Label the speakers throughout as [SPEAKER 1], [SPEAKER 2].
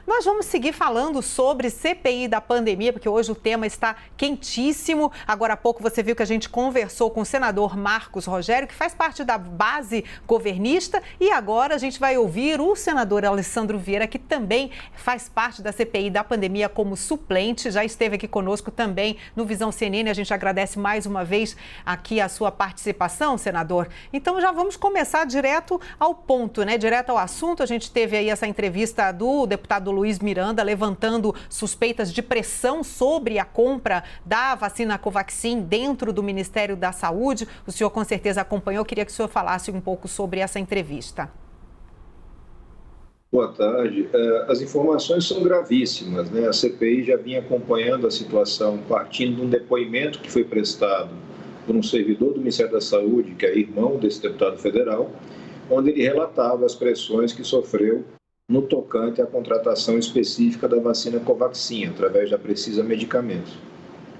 [SPEAKER 1] Nós vamos seguir falando sobre CPI da pandemia, porque hoje o tema está quentíssimo. Agora há pouco você viu que a gente conversou com o senador Marcos Rogério, que faz parte da base governista, e agora a gente vai ouvir o senador Alessandro Vieira, que também faz parte da CPI da pandemia como suplente, já esteve aqui conosco também no Visão CNN. A gente agradece mais uma vez aqui a sua participação, senador. Então já vamos começar direto ao ponto, né? Direto ao assunto. A gente teve aí essa entrevista do deputado Luiz Miranda levantando suspeitas de pressão sobre a compra da vacina Covaxin dentro do Ministério da Saúde. O senhor com certeza acompanhou. Queria que o senhor falasse um pouco sobre essa entrevista.
[SPEAKER 2] Boa tarde. As informações são gravíssimas, né? A CPI já vinha acompanhando a situação partindo de um depoimento que foi prestado por um servidor do Ministério da Saúde, que é irmão desse deputado federal, onde ele relatava as pressões que sofreu no tocante à contratação específica da vacina Covaxin, através da Precisa Medicamentos.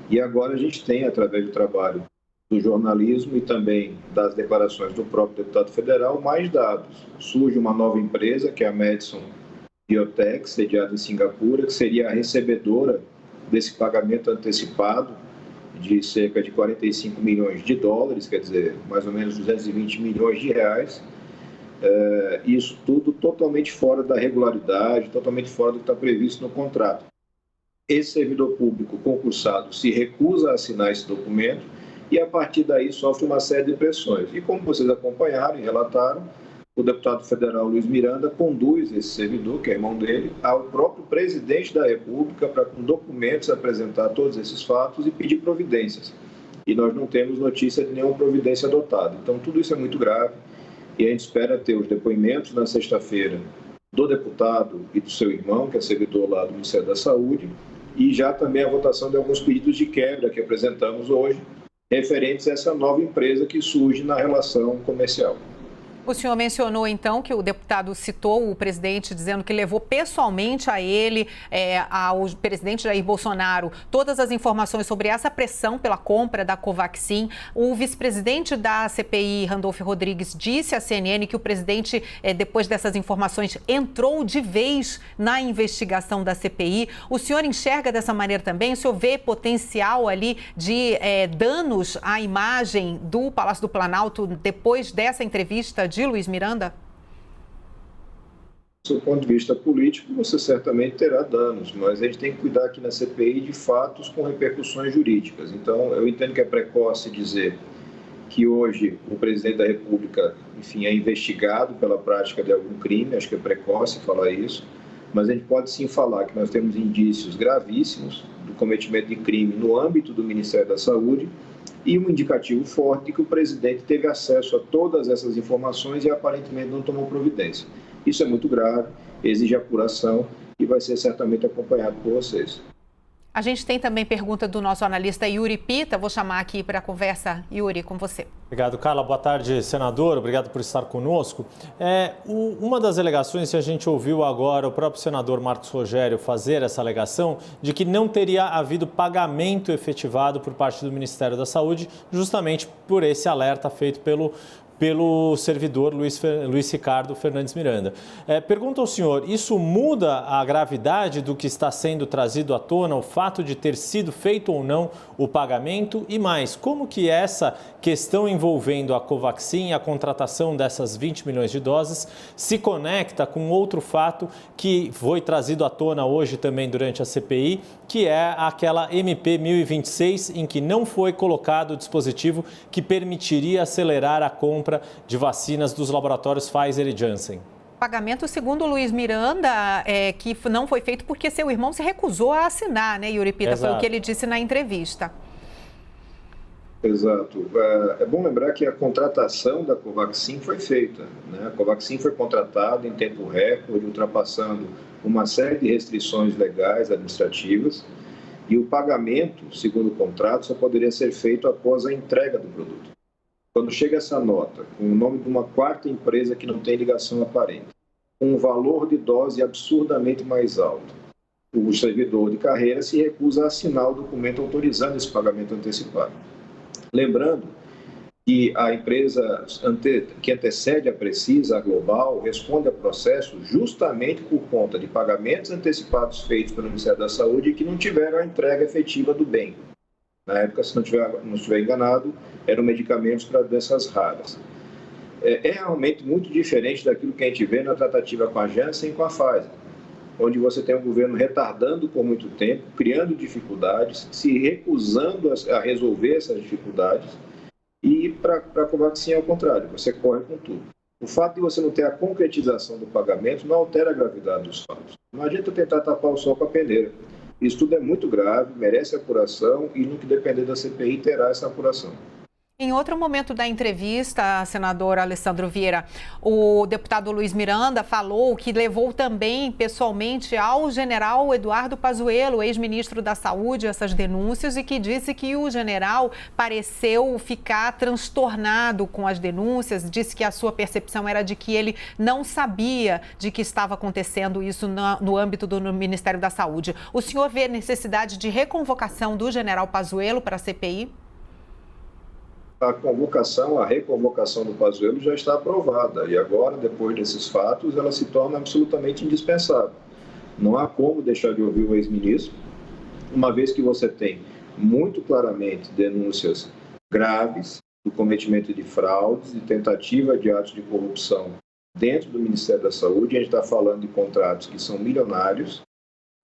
[SPEAKER 2] E agora a gente tem, através do trabalho do jornalismo e também das declarações do próprio deputado federal, mais dados. Surge uma nova empresa, que é a Madison Biotech, sediada em Singapura, que seria a recebedora desse pagamento antecipado de cerca de 45 milhões de dólares, quer dizer, mais ou menos 220 milhões de reais. Isso tudo totalmente fora da regularidade, totalmente fora do que está previsto no contrato. Esse servidor público concursado se recusa a assinar esse documento e, a partir daí, sofre uma série de pressões. E, como vocês acompanharam e relataram, o deputado federal Luiz Miranda conduz esse servidor, que é irmão dele, ao próprio presidente da República para, com documentos, apresentar todos esses fatos e pedir providências. E nós não temos notícia de nenhuma providência adotada. Então, tudo isso é muito grave. E a gente espera ter os depoimentos na sexta-feira do deputado e do seu irmão, que é servidor lá do Ministério da Saúde, e já também a votação de alguns pedidos de quebra que apresentamos hoje, referentes a essa nova empresa que surge na relação comercial.
[SPEAKER 1] O senhor mencionou, então, que o deputado citou o presidente dizendo que levou pessoalmente a ele, ao presidente Jair Bolsonaro, todas as informações sobre essa pressão pela compra da Covaxin. O vice-presidente da CPI, Randolfo Rodrigues, disse à CNN que o presidente, depois dessas informações, entrou de vez na investigação da CPI. O senhor enxerga dessa maneira também? O senhor vê potencial ali de danos à imagem do Palácio do Planalto depois dessa entrevista de Luiz Miranda?
[SPEAKER 2] Do ponto de vista político, você certamente terá danos, mas a gente tem que cuidar aqui na CPI de fatos com repercussões jurídicas. Então, eu entendo que é precoce dizer que hoje o presidente da República, enfim, é investigado pela prática de algum crime, acho que é precoce falar isso, mas a gente pode sim falar que nós temos indícios gravíssimos do cometimento de crime no âmbito do Ministério da Saúde, e um indicativo forte de que o presidente teve acesso a todas essas informações e aparentemente não tomou providência. Isso é muito grave, exige apuração e vai ser certamente acompanhado por vocês.
[SPEAKER 1] A gente tem também pergunta do nosso analista Yuri Pita. Vou chamar aqui para a conversa. Yuri, com você.
[SPEAKER 3] Obrigado, Carla. Boa tarde, senador. Obrigado por estar conosco. Uma das alegações que a gente ouviu agora, o próprio senador Marcos Rogério fazer essa alegação de que não teria havido pagamento efetivado por parte do Ministério da Saúde, justamente por esse alerta feito pelo servidor Luiz Ricardo Fernandes Miranda. Pergunto ao senhor, isso muda a gravidade do que está sendo trazido à tona, o fato de ter sido feito ou não o pagamento? E mais, como que essa questão envolvendo a Covaxin, a contratação dessas 20 milhões de doses, se conecta com outro fato que foi trazido à tona hoje também durante a CPI, que é aquela MP 1026, em que não foi colocado o dispositivo que permitiria acelerar a compra de vacinas dos laboratórios Pfizer e Janssen?
[SPEAKER 1] Pagamento, segundo o Luiz Miranda, que não foi feito porque seu irmão se recusou a assinar, né, Yuri Pita? Foi o que ele disse na entrevista.
[SPEAKER 2] Exato. É bom lembrar que a contratação da Covaxin foi feita, né? A Covaxin foi contratada em tempo recorde, ultrapassando uma série de restrições legais, administrativas, e o pagamento, segundo o contrato, só poderia ser feito após a entrega do produto. Quando chega essa nota, com o nome de uma quarta empresa que não tem ligação aparente, com um valor de dose absurdamente mais alto, o servidor de carreira se recusa a assinar o documento autorizando esse pagamento antecipado. Lembrando que a empresa que antecede a Precisa, a Global, responde ao processo justamente por conta de pagamentos antecipados feitos pelo Ministério da Saúde e que não tiveram a entrega efetiva do bem. Na época, se não estiver enganado, eram medicamentos para doenças raras. É realmente muito diferente daquilo que a gente vê na tratativa com a Janssen e com a Pfizer, onde você tem um governo retardando por muito tempo, criando dificuldades, se recusando a resolver essas dificuldades, e para a Covaxin é o contrário, você corre com tudo. O fato de você não ter a concretização do pagamento não altera a gravidade dos fatos. Não adianta tentar tapar o sol com a peneira. Isso tudo é muito grave, merece apuração e, no que depender da CPI, terá essa apuração.
[SPEAKER 1] Em outro momento da entrevista, senador Alessandro Vieira, o deputado Luiz Miranda falou que levou também pessoalmente ao general Eduardo Pazuello, ex-ministro da Saúde, essas denúncias e que disse que o general pareceu ficar transtornado com as denúncias, disse que a sua percepção era de que ele não sabia de que estava acontecendo isso no âmbito do Ministério da Saúde. O senhor vê necessidade de reconvocação do general Pazuello para a CPI?
[SPEAKER 2] A reconvocação do Pazuello já está aprovada e agora, depois desses fatos, ela se torna absolutamente indispensável. Não há como deixar de ouvir o ex-ministro, uma vez que você tem muito claramente denúncias graves do cometimento de fraudes, de tentativa de atos de corrupção dentro do Ministério da Saúde. A gente está falando de contratos que são milionários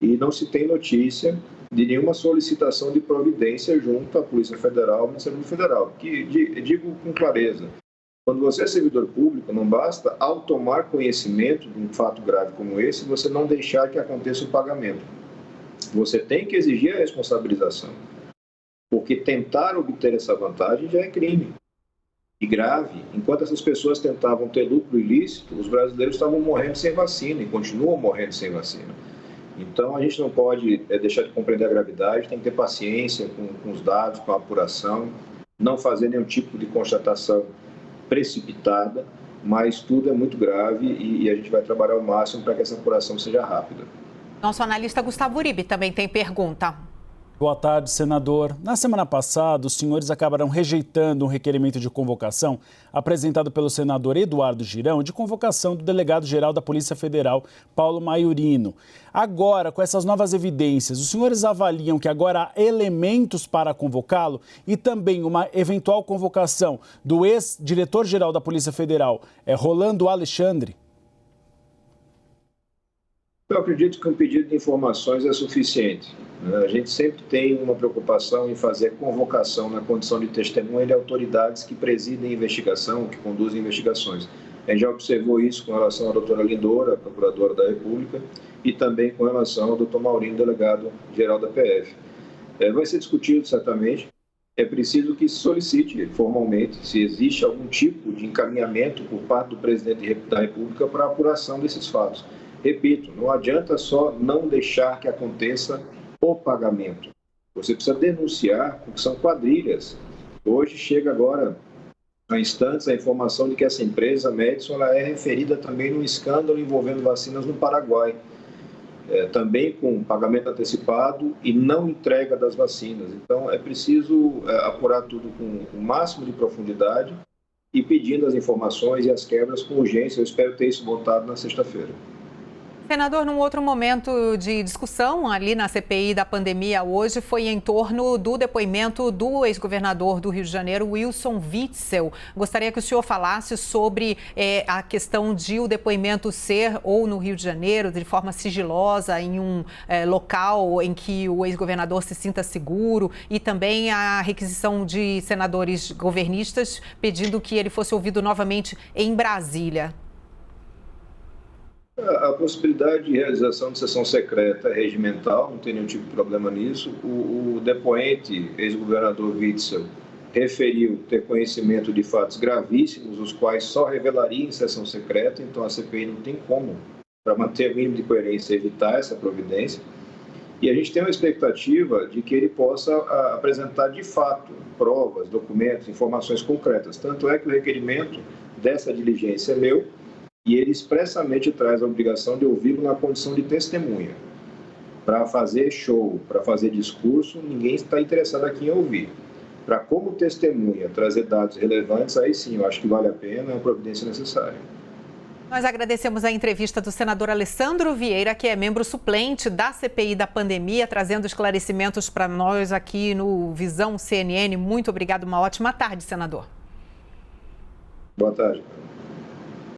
[SPEAKER 2] e não se tem notícia de nenhuma solicitação de providência junto à Polícia Federal, ao Ministério Federal. Que digo com clareza, quando você é servidor público, não basta, ao tomar conhecimento de um fato grave como esse, você não deixar que aconteça o pagamento. Você tem que exigir a responsabilização, porque tentar obter essa vantagem já é crime. E grave, enquanto essas pessoas tentavam ter lucro ilícito, os brasileiros estavam morrendo sem vacina e continuam morrendo sem vacina. Então, a gente não pode deixar de compreender a gravidade, tem que ter paciência com os dados, com a apuração, não fazer nenhum tipo de constatação precipitada, mas tudo é muito grave e a gente vai trabalhar ao máximo para que essa apuração seja rápida.
[SPEAKER 1] Nosso analista Gustavo Uribe também tem pergunta.
[SPEAKER 4] Boa tarde, senador. Na semana passada, os senhores acabaram rejeitando um requerimento de convocação apresentado pelo senador Eduardo Girão de convocação do delegado-geral da Polícia Federal, Paulo Maiorino. Agora, com essas novas evidências, os senhores avaliam que agora há elementos para convocá-lo e também uma eventual convocação do ex-diretor-geral da Polícia Federal, Rolando Alexandre?
[SPEAKER 2] Eu acredito que um pedido de informações é suficiente. A gente sempre tem uma preocupação em fazer convocação na condição de testemunha de autoridades que presidem a investigação, que conduzem investigações. A gente já observou isso com relação à doutora Lindora, procuradora da República, e também com relação ao doutor Maurino, delegado-geral da PF. Vai ser discutido certamente. É preciso que se solicite formalmente se existe algum tipo de encaminhamento por parte do presidente da República para a apuração desses fatos. Repito, não adianta só não deixar que aconteça o pagamento. Você precisa denunciar, porque são quadrilhas. Hoje chega agora, há instantes, a informação de que essa empresa, a Medison, ela é referida também num escândalo envolvendo vacinas no Paraguai. Também com pagamento antecipado e não entrega das vacinas. Então, é preciso apurar tudo com o máximo de profundidade e pedindo as informações e as quebras com urgência. Eu espero ter isso votado na sexta-feira.
[SPEAKER 1] Senador, num outro momento de discussão ali na CPI da pandemia hoje foi em torno do depoimento do ex-governador do Rio de Janeiro, Wilson Witzel. Gostaria que o senhor falasse sobre a questão de o depoimento ser ou no Rio de Janeiro, de forma sigilosa, em um local em que o ex-governador se sinta seguro e também a requisição de senadores governistas pedindo que ele fosse ouvido novamente em Brasília.
[SPEAKER 2] A possibilidade de realização de sessão secreta é regimental, não tem nenhum tipo de problema nisso. O depoente, ex-governador Witzel, referiu ter conhecimento de fatos gravíssimos, os quais só revelaria em sessão secreta, então a CPI não tem como, para manter o mínimo de coerência, evitar essa providência. E a gente tem uma expectativa de que ele possa apresentar de fato provas, documentos, informações concretas. Tanto é que o requerimento dessa diligência é meu, e ele expressamente traz a obrigação de ouvi-lo na condição de testemunha. Para fazer show, para fazer discurso, ninguém está interessado aqui em ouvir. para, como testemunha, trazer dados relevantes, aí sim, eu acho que vale a pena, é uma providência necessária.
[SPEAKER 1] Nós agradecemos a entrevista do senador Alessandro Vieira, que é membro suplente da CPI da pandemia, trazendo esclarecimentos para nós aqui no Visão CNN. Muito obrigado, uma ótima tarde, senador.
[SPEAKER 2] Boa tarde.